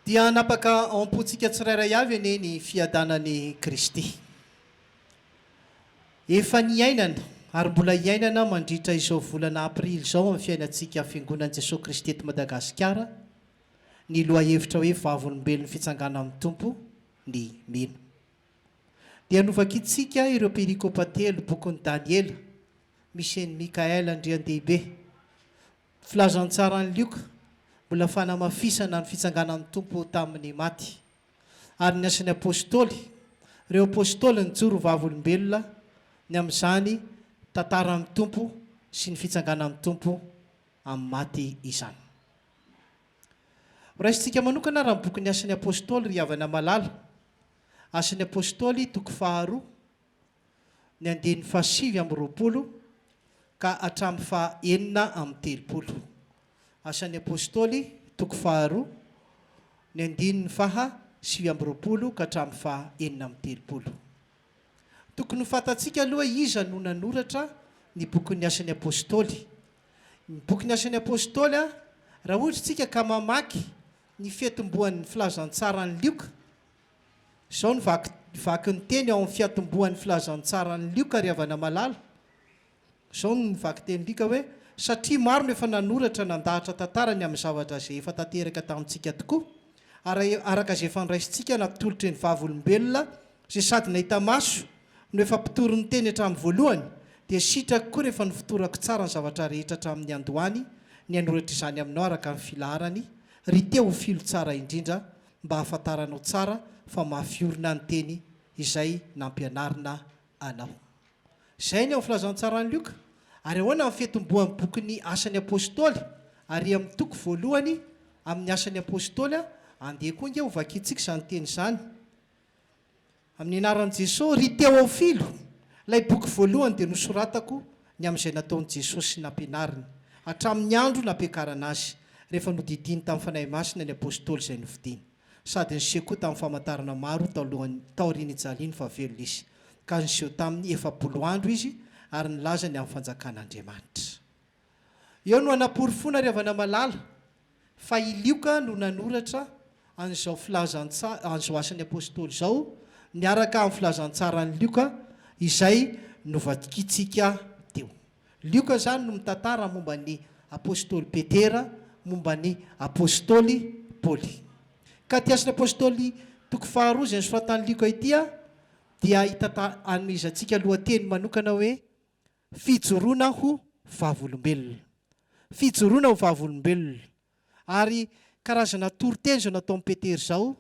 Dia napaka ampotsika tsirairay avy ane ny fiadanany Kristy. Efa niainana ary mbola iainana mandritra izao volana Aprily izao amin'ny fiainantsika Fiangonan'i Jesosy Kristy eto Madagasikara, ny lohahevitra hoe vavolombelon'ny fitsangana amin'ny Tompo ny mino. Dia novakitsika ireo perikopa telo bokin'ny Daniela, misy ny Mikaela Andrian-dehibe, filazantsara ny Lioka, mbola fanamafisana ny fitsangana amin'ny Tompo tamin'ny maty, ary ny asan'ny apôstôly, ireo apôstôly nijoro vavolombelona ny amin'izany tantara amin'ny Tompo sy ny fitsangana amin'ny Tompo amin'ny maty izany. Raisintsika manokana raha boky ny asan'ny apôstôly ry havana malala, asan'ny apôstôly toko 2 ny andiny 7:20 ka hatramin'ny 9:30. Asan'ny apôstôly toko 2 ny andiny 7:20 ka hatramin'ny 9:30. Tokony fantatsika aloha iza no nanoratra ny bokin'ny asan'ny apôstôly. Ny bokin'ny asan'ny apôstôly raha ohatra tsika ka mamaky ny fiatombohan'ny filazantsarany Lioka, izao ny vaky ny teny ao amin'ny fiatombohan'ny filazantsarany Lioka ry havana malala. Izao ny vaky teny Lioka hoe satria maro no efa nanoratra nandahatra tantara ny amin'ny zavatra izay efa tanteraka tamintsika tokoa, araka izay efa niraisintsika natolotry ny vavolombelona izay sady nahita maso no efa mpitoro ny teny hatramin'ny voalohany, dia sitrako koa rehefa nifotorako tsara ny zavatra rehetra hatramin'ny androany ny anoratra izany aminao araka ny filaharany, ry teo ho filo tsara indrindra mba hahafantaranao tsara fa mahafiorina ny teny izay nampianarina anao. Izay ny ao filazantsarany Lioka. Ary ahoana amin'ny fiatombohan'ny bokin'ny asan'ny apôstôly, ary amin'ny toko voalohany amin'ny asan'ny apôstôly andeha koa inge ho vakitsika izany teny izany. Amin'ny anaran'i Jesosy, ry Teofilo, ilay boky voalohany dia nosoratako ny amin'izay nataon'i Jesosy sy nampianariny hatramin'ny andro nampiakarana azy, rehefa nodidiny tamin'ny fanahy masina ny apôstôly izay novidiany, sady niseho koa tamin'ny famantarana maro taoriany ijaliany fa velona izy, ka niseho tamin'ny 40 andro izy ary nilaza ny amin'ny fanjakan'Andriamanitra. Eo no anaporofona ry havana malala fa i Lioka no nanoratra an'izao an'izao asan'ny apôstôly izao, miaraka amin'ny filazantsarany Lioka izay novakitsika teo. Lioka zany no mitantara momba ny apôstôly Petera, momba ny apôstôly Paoly. Ka ty asan'ny apôstôly toko 2 izay nosoratany Lioka ity dia hanomezantsika lohateny manokana hoe fijoroana ho vavolombelona. Fijoroana ho vavolombelona. Ary karazana toriteny zao nataon'ny Petera zao,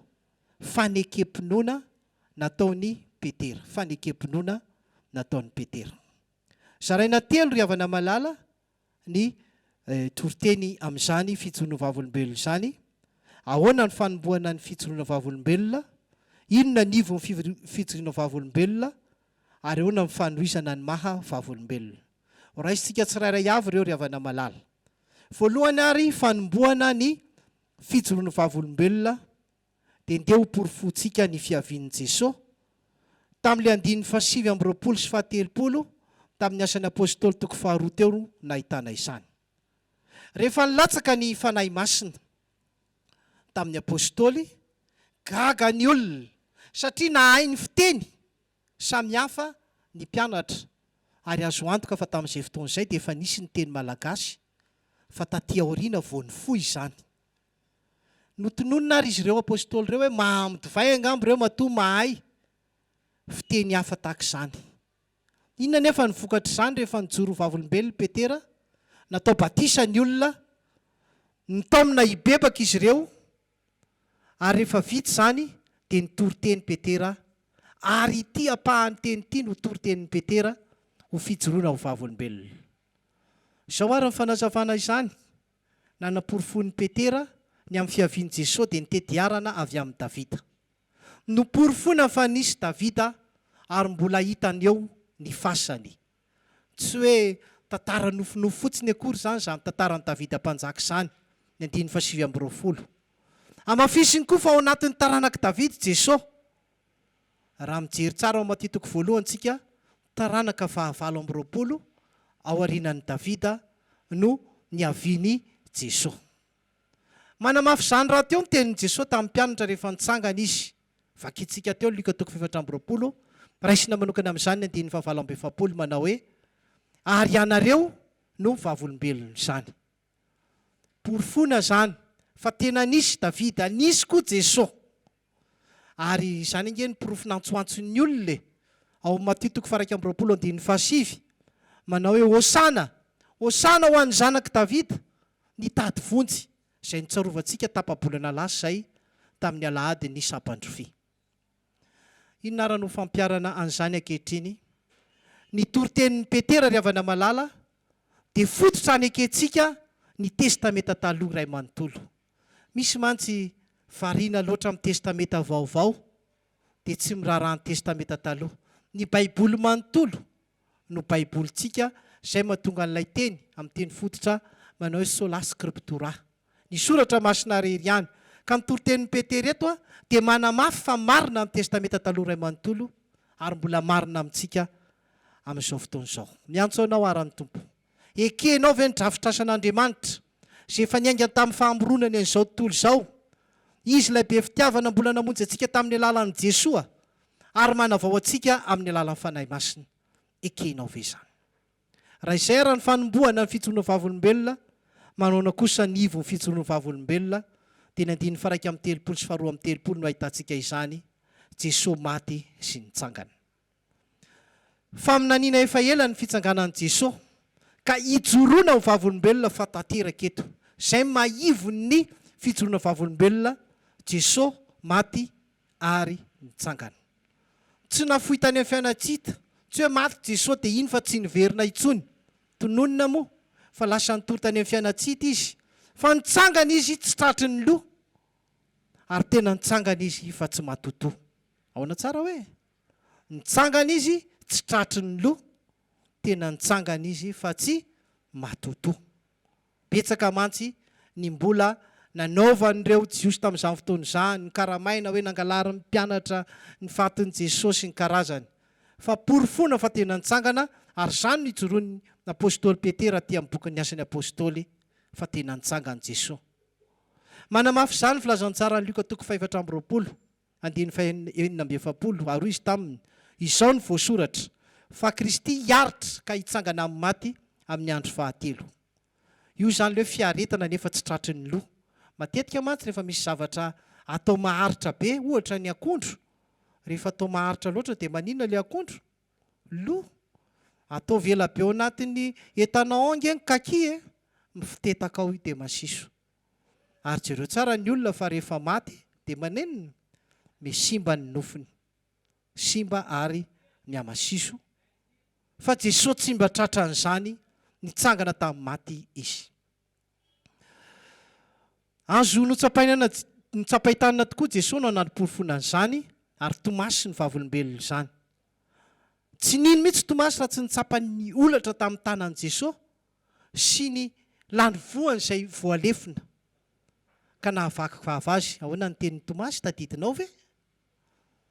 fanekempinoana nataon'ny Petera. Fanekempinoana nataon'ny Petera. Zaraina telo ry havana malala ny toriteny amin'izany fijoroana ho vavolombelona izany. Ahoana ny fanombohana ny fijoroana ho vavolombelona? Inona ny ivo ny fijoroana ho vavolombelona? Ary ahoana ny fanohisana ny maha vavolombelona? Raisintsika tsirairay avy ireo ry havana malala. Voalohany ary fanombohana ny fijoroana ho vavolombelona dia ndeha ho porofontsika ny fiavian'i Jesosy tamin'ilay andiny 7:20 sy 7:30 tamin'ny asan'ny apôstôly toko 2 teo nahitana izany. Rehefa nilatsaka ny fanahy masina tamin'ny apôstôly, gaga ny olona satria nahay ny fiteny samihafa ny mpianatra, ary azo antoka fa tamin'izay fotoana izay dia efa nisy ny teny malagasy fa taty aoriana vao nifoy izany. Notononona ary izy ireo apôstôly ireo hoe mahamdivay angambo ireo matoa mahay fiteny hafa tahaka izany. Inona nefa ny vokatra izany rehefa nijoro vavolombelona Petera, natao batisa ny olona, nitaomina hibebaka izy ireo, ary rehefa vita izany dia nitoriteny Petera, ary ity ampahany teny ity no toritenin'ny Petera ho fijoroana ho vavolombelona. Izao ary ny fanazavana izany, nanaporofony Petera ny amin'ny fiavian'i Jesosy dia nitediarana avy amin'ny Davida. Noporofona fa nisy Davida ary mbola hitany eo ny fasany. Tsy hoe tantara nofinofo fotsiny akory izany izany tantaran'i Davida mpanjaka izany, ny andiny 7:20. Amafisiny koa fa ao anatin'ny taranaka Davida Jesosy. Raha mijery tsara ao Maty toko 1 tsika, taranaka 20 ao aorianan'i Davida no niaviany Jesosy. Manamafy zany raha teo mitenin'i Jesosy tamin'ny mpianatra rehefa nitsangana izy. Vakitsika teo Luka 4:20. Raisina manokana amin'izany 9:7 manao hoe ary ianareo no vavolombelona izany. Porofona zany fa tena nisy Davida, nisy koa Jesosy. Ary izany nge ny porofo nantsoantson'ny olona ao Matthieu 2:7 manao hoe hosana, hosana ho an'ny zanaky Davida, nitady vonjy izay nitsarovantsika tapabolana lasa izay tamin'ny alahady ny sapandrofia. Inona ary no fampiarana an'izany ankehitriny? Ny toritenin'ny Petera ry havana malala dia fototra any ankehintsika ny testameta taloha iray manontolo. Misy mantsy variana loatra amin'ny testameta vaovao dia tsy miraharaha ny testameta taloha. Ny baiboly manontolo no baibolyntsika izay mahatonga an'ilay teny amin'ny teny fototra manao hoe sola scriptura. Ny soratra masina rery ihany. Ka ny toritenin'ny Petera eto dia manamafy fa marina amin'ny testameta taloha iray manontolo ary mbola marina amintsika amin'izao fotoan'izao. Miantso anao aran'ny tompo. Ekenao ve ny drafitrasan'Andriamanitra izay efa niaingana tamin'ny fahamoronany an'izao tontolo izao. Izy ilay be fitiavana mbola namonjy antsika tamin'ny alalan'i Jesosy ary manavao antsika amin'ny alalan'ny fanahy masina. Ekenao ve izany? Raha izay raha ny fanombohana ny fijoroana vavolombelona, manona kosa ny ivo ny fijoroana vavolombelona, dia ny 9:3 sy 2:3 no ahitantsika izany. Jesosy maty sy nitsangana. Faminaniana efa ela ny fitsanganan'i Jesosy ka hijoroana ho vavolombelona fa tanteraka eto. Izay maivo ny fijoroana vavolombelona, Jesosy maty ary nitsangana. Tsy nafoy tany amin'ny fiainatsita, tsy hoe maty Jesosy dia iny fa tsy niverina intsony. Tononona moa fa lasa nitory tany amin'ny fiainatsita izy. Fa nitsangana izy tsy tratry ny loha. Ary tena nitsangana izy fa tsy matotoa. Ahoana tsara hoe? Nitsangana izy tsy tratry ny loha. Tena nitsangana izy fa tsy matotoa. Betsaka mantsy ny mbola nanaovan'ireo jiosy tamin'izany fotoana izany, ny karamaina hoe nangalariny mpianatra ny fatin'i Jesosy sy ny karazany. Fa porofona fa tena nitsangana ary izany no ijoroan'ny apôstôly Petera aty amin'ny bokin'ny asan'ny apôstôly fa tena nitsangana Jesosy. Manamafy izany filazantsara ny Luka 5:20, 9:7 ary izy taminy. Izao ny voasoratra fa Kristy hiaritra ka hitsangana amin'ny maty amin'ny andro fahatelo. Io zany hoe fiaretana nefa tsy tratry ny loha. Matetika mantsy rehefa misy zavatra atao maharitra be, ohatra ny akondro. Rehefa atao maharitra loatra dia maninona ilay akondro? Loha. Atao vela be ao anatin'ny etanao ange ny kaki, mifitetaka ao dia masiso. Ary jereo tsara ny olona fa rehefa maty dia manenina misimba ny nofony. Simba ary miamasiso. Fa Jesosy tsy mba tratra an'izany, nitsangana tamin'ny maty izy. Azo notsapahitanana tokoa Jesosy no anaty porofonan'izany ary Tomasy ny vavolombelona izany. Tsy nino mihitsy Tomasy raha tsy nitsapany olatra tamin'ny tanan'i Jesosy sy ny lany voany izay voalefina ka nahavaky vava azy. Ahoana ny tenin'ny Tomasy tadidinao ve?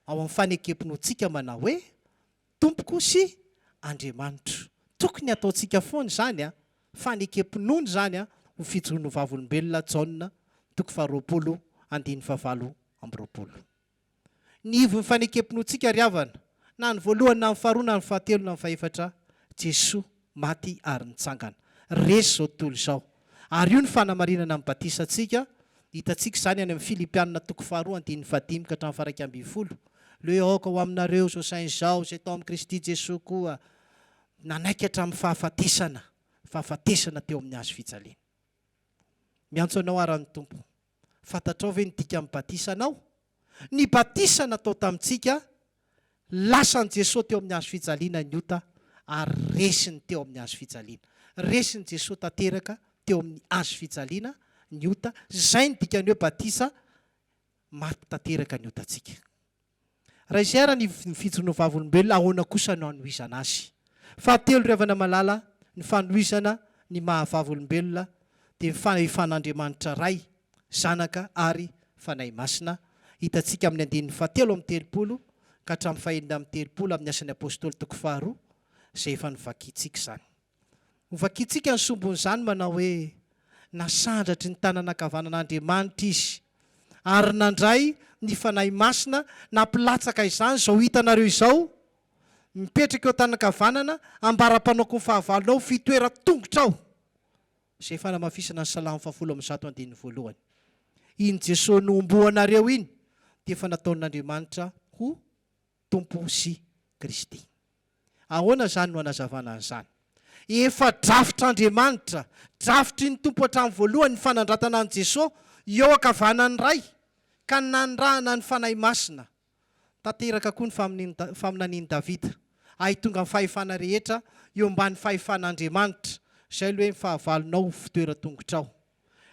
Ao amin'ny fanekepinontsika manao hoe Tompoko sy Andriamanitra. Tokony ataontsika foana izany, fanekepinoana izany ho fijoroana vavolombelona Jaona 2:2. Ny ivon'ny fanekepinontsika ry havana, na ny voalohany na ny faharoa na ny fahatelo na ny fahefatra, Jesosy maty ary nitsangana. Resy izao tontolo izao. Ary io ny fanamarinana amin'ny batisantsika. Hitantsika izany any amin'ny Filipianina 2:5 ka hatramin'ny 1:20. Le aoka ho aminareo izao saina izao izay tao amin'ny Kristy Jesosy koa nanaikatra amin'ny fahafatesana teo amin'ny hazo fijaliana. Miantso anao aran'ny tompo. Fantatrao ve ny dika amin'ny batisanao? Ny batisana atao tamintsika lasan'i Jesosy teo amin'ny hazo fijaliana ny ota ary resiny teo amin'ny hazo fijaliana. Resiny Jesosy tanteraka teo amin'ny hazo fijaliana ny ota. Izay ny dikany hoe batisa, maty tanteraka ny otantsika. Raha izay raha ny fijoroana vavolombelona, ahoana kosa no hanohizana azy? Fahatelo ry havana malala, ny fanohizana ny mahavavolombelona dia fanan'Andriamanitra ray, zanaka ary fanahy masina. Hitantsika amin'ny 7:30 ka hatramin'ny 9:30 amin'ny asan'ny apôstôly 2 izay efa nivakiantsika izany. Nivakiantsika ny sombon'izany manao hoe nasandratry ny tananakavanan'Andriamanitra izy ary nandray ny fanahy masina nampilatsaka izany izao hitanareo izao mipetraka eo tanankavanana ambara-panaoko ny fahavalonao fitoeran-tongotra ao izay fanamafisana ny salamo 112 iny Jesosy nomboanareo iny dia efa nataon'Andriamanitra ho Tompo sy Kristy. Ahoana zany no anazavana an'izany? Efa drafitr'Andriamanitra, drafitry ny Tompo hatramin'ny voalohany ny fanandratana an' Jesosy eo ankavanany ray ka nandrahana ny fanahy masina. Tanteraka koa ny faminanian'i Davida ay tonga amin'ny fahefana rehetra eo ambany fahefan'Andriamanitra izay hoe fahavalonao fitoeran-tongotra ao.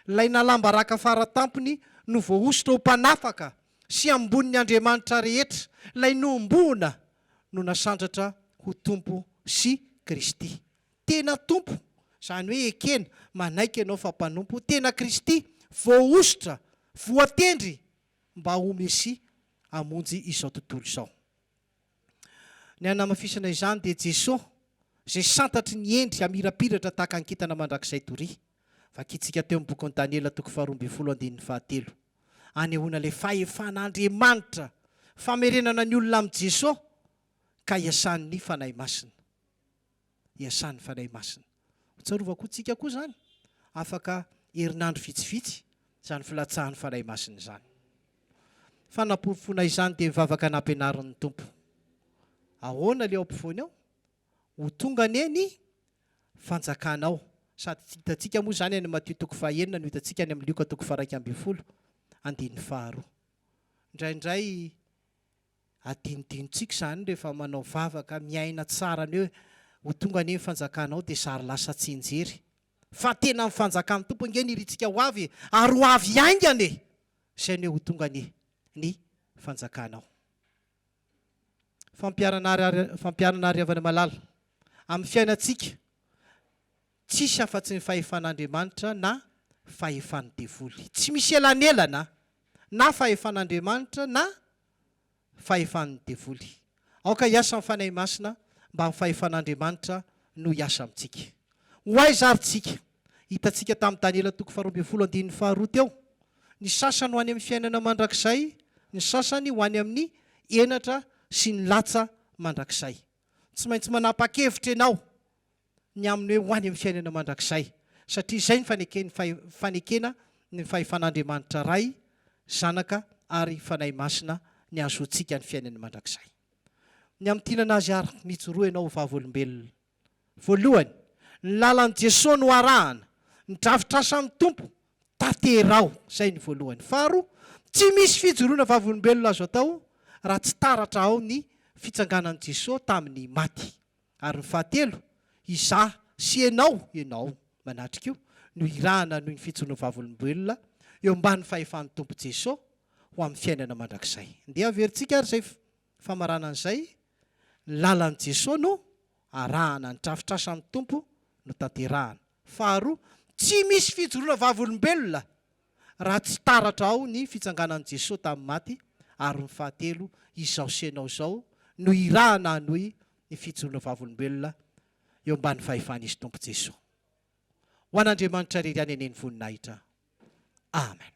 Ilay nalamba raka faratampony no voaositra ho mpanafaka sy ambonin'ny Andriamanitra rehetra, ilay nombona no nasandratra ho Tompo sy Kristy. Tena Tompo, izany hoe ekena manaiky ianao fa mpanompo, tena Kristy voaositra, voatendry mba ho Mesy hamonjy izao tontolo izao. Ny anamafisana izany dia Jesosy izay santatry ny endry amirapiratra tahaka ny kintana mandrakizay toria. Vakitsika teo amin'ny boky ny Daniela 2:7. Anehoana ilay fahefan'Andriamanitra famerenana ny olona amin'ny Jesosy ka iasan'ny fanahy masina. Iasan'ny fanahy masina. Tsarovako antsika koa zany afaka herinandro vitsivitsy izany filatsahan'ny fanahy masina izany. Fanamporofona izany dia mivavaka nampianarin'ny Tompo. Ahoana ilay ao ampovoany ao? Ho tonga neny fanjakanao. Sady hitantsika moa zany any Matthieu 9 no hitantsika any amin'ny Luka 1:12. Indraindray adinodinontsika zany rehefa manao vavaka miaina tsara ny hoe ho tonga neny fanjakanao dia sary lasa tsinjery. Fa tena amin'ny fanjakan'ny Tompo nge niritsika ho avy ary ho avy aingane izay ny ho tonga ny fanjakanao. Fampiarana ary avana malala amin'ny fiainantsika tsisy afa-tsy ny fahefan'Andriamanitra na fahefan'ny devoly. Tsy misy elanelana na fahefan'Andriamanitra na fahefan'ny devoly. Aoka hiasa amin'ny fanahy masina mba ny fahefan'Andriamanitra no hiasa amintsika. Ho aizarytsika hitantsika tamin'ny Daniela 2:12 teo. Ny sasany ho any amin'ny fiainana mandrakizay, ny sasany ho any amin'ny enatra sy ny latsa mandrakizay. Tsy maintsy manapa-kevitra ianao ny amin'ny hoe ho any amin'ny fiainana mandrakizay satria izay ny fanekena ny fahefan'Andriamanitra ray, zanaka ary fanahy masina ny azoantsika ny fiainana mandrakizay. Ny amin'tinana azy ary nijoroa ianao vavolombelona. Voalohany, ny lalan'i Jesosy no arahana, ny drafitr'asa amin'ny Tompo tanterao, izay ny voalohany. Faharoa, tsy misy fijoroana vavolombelona azo atao raha tsy taratra ao ny fitsanganan'i Jesosy tamin'ny maty. Ary ny fahatelo, izaho sy ianao manatrika io no irahana noho ny fijoroana vavolombelona eo ambany fahefan'ny Tompo Jesosy ho amin'ny fiainana mandrakizay. Ndeha averintsika ary izay famarana an'izay, ny lalan'i Jesosy no arahana, ny drafitr'asa amin'ny Tompo no tanterahana. Faharoa, tsy misy fijoroana vavolombelona raha tsy taratra ao ny fitsanganan'i Jesosy tamin'ny maty. Ary ny fahatelo, izaho sy ianao izao no irahana hanohy ny fijoroana vavolombelona eo ambany fahefan'izy Tompo Jesosy. Ho an'Andriamanitra rery any aneny voninahitra. Amen.